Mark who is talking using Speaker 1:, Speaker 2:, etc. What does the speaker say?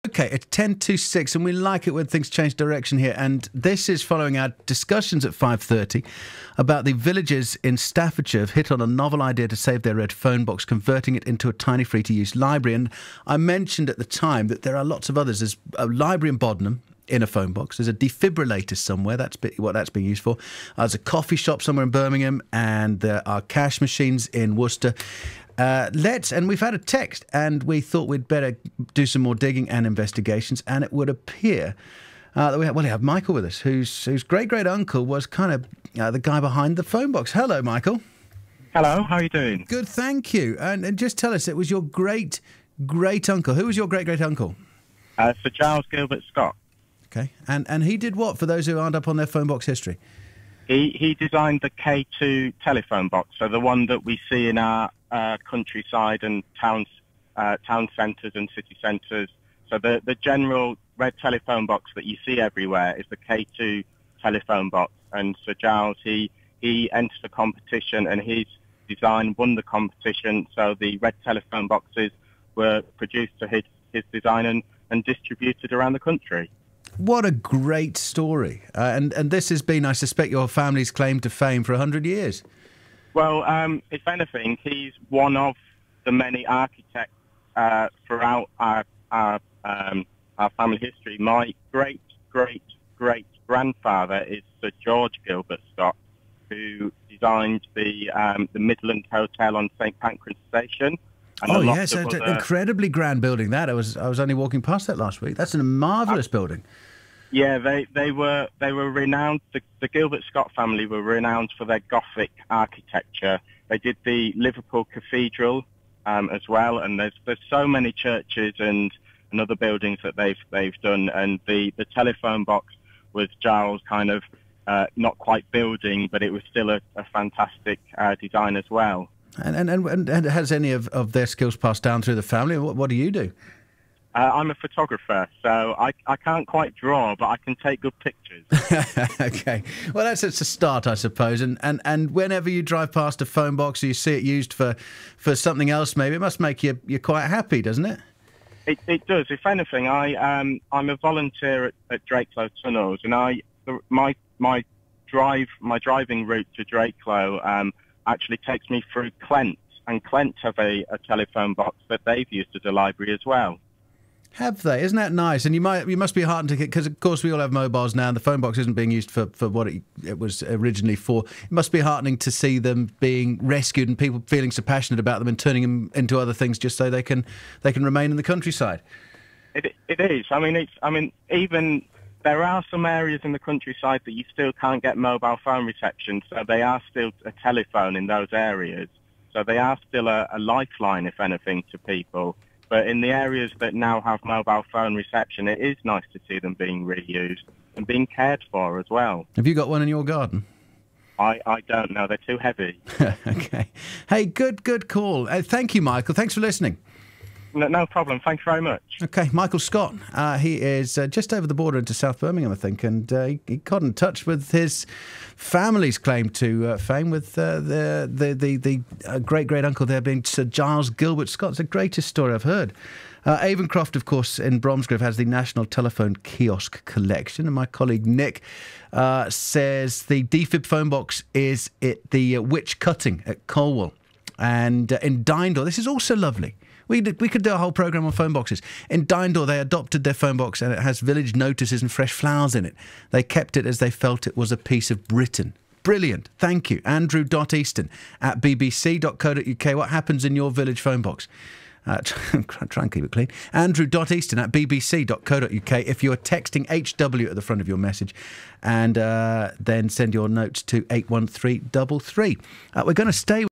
Speaker 1: Okay, it's 10 to 6, and we like it when things change direction here. And this is following our discussions at 5:30 about the villagers in Staffordshire have hit on a novel idea to save their red phone box, converting it into a tiny free-to-use library. And I mentioned at the time that there are lots of others. There's a library in Bodnam in a phone box. There's a defibrillator somewhere. That's what that's being used for. There's a coffee shop somewhere in Birmingham, and there are cash machines in Worcester. And we've had a text, and we thought we'd better do some more digging and investigations, and it would appear that we have Michael with us, whose great-great-uncle was kind of the guy behind the phone box. Hello, Michael.
Speaker 2: Hello, how are you doing?
Speaker 1: Good, thank you. And just tell us, it was your great-great-uncle. Who was your great-great-uncle?
Speaker 2: Sir Giles Gilbert Scott.
Speaker 1: Okay, and he did what, for those who aren't up on their phone box history?
Speaker 2: He designed the K2 telephone box, so the one that we see in our countryside and town centres and city centres. So the general red telephone box that you see everywhere is the K2 telephone box. And Sir Giles, he entered the competition, and his design won the competition. So the red telephone boxes were produced to his design and distributed around the country.
Speaker 1: What a great story. And this has been, I suspect, your family's claim to fame for 100 years.
Speaker 2: Well, if anything, he's one of the many architects throughout our family history. My great-great-great-grandfather is Sir George Gilbert Scott, who designed the Midland Hotel on St Pancras Station.
Speaker 1: And yes, it's an incredibly grand building. That I was only walking past that last week. That's a marvellous building.
Speaker 2: Yeah, they were renowned. The Gilbert Scott family were renowned for their Gothic architecture. They did the Liverpool Cathedral as well, and there's so many churches and other buildings that they've done. And the telephone box was Giles' kind of not quite building, but it was still a fantastic design as well.
Speaker 1: And has any of their skills passed down through the family? What do you do?
Speaker 2: I'm a photographer, so I can't quite draw, but I can take good pictures.
Speaker 1: Okay. Well, that's a start, I suppose. And whenever you drive past a phone box or you see it used for something else, maybe it must make you quite happy, doesn't it?
Speaker 2: It does. If anything, I'm a volunteer at Drakelo Tunnels, and my driving route to Drakelo actually takes me through Clent, and Clent have a telephone box that they've used as a library as well.
Speaker 1: Have they? Isn't that nice? And you must be heartened to get, because of course we all have mobiles now, and the phone box isn't being used for what it was originally for. It must be heartening to see them being rescued and people feeling so passionate about them and turning them into other things just so they can remain in the countryside.
Speaker 2: It is. I mean, even there are some areas in the countryside that you still can't get mobile phone reception, so they are still a telephone in those areas. So they are still a lifeline, if anything, to people. But in the areas that now have mobile phone reception, it is nice to see them being reused and being cared for as well.
Speaker 1: Have you got one in your garden?
Speaker 2: I don't know. They're too heavy.
Speaker 1: Okay. Hey, good call. Thank you, Michael. Thanks for listening.
Speaker 2: No problem. Thank you very much.
Speaker 1: Okay, Michael Scott. He is just over the border into South Birmingham, I think, and he got in touch with his family's claim to fame with the great-great-uncle there being Sir Giles Gilbert Scott. It's the greatest story I've heard. Avonscroft, of course, in Bromsgrove has the National Telephone Kiosk Collection, and my colleague Nick says the defib phone box is at the Witch Cutting at Colwell. And in Dindor, this is also lovely. We could do a whole programme on phone boxes. In Dindor, they adopted their phone box, and it has village notices and fresh flowers in it. They kept it as they felt it was a piece of Britain. Brilliant. Thank you. Andrew.Easton at bbc.co.uk. What happens in your village phone box? Try and keep it clean. Andrew.Easton at bbc.co.uk if you're texting HW at the front of your message, and then send your notes to 81333. We're going to stay with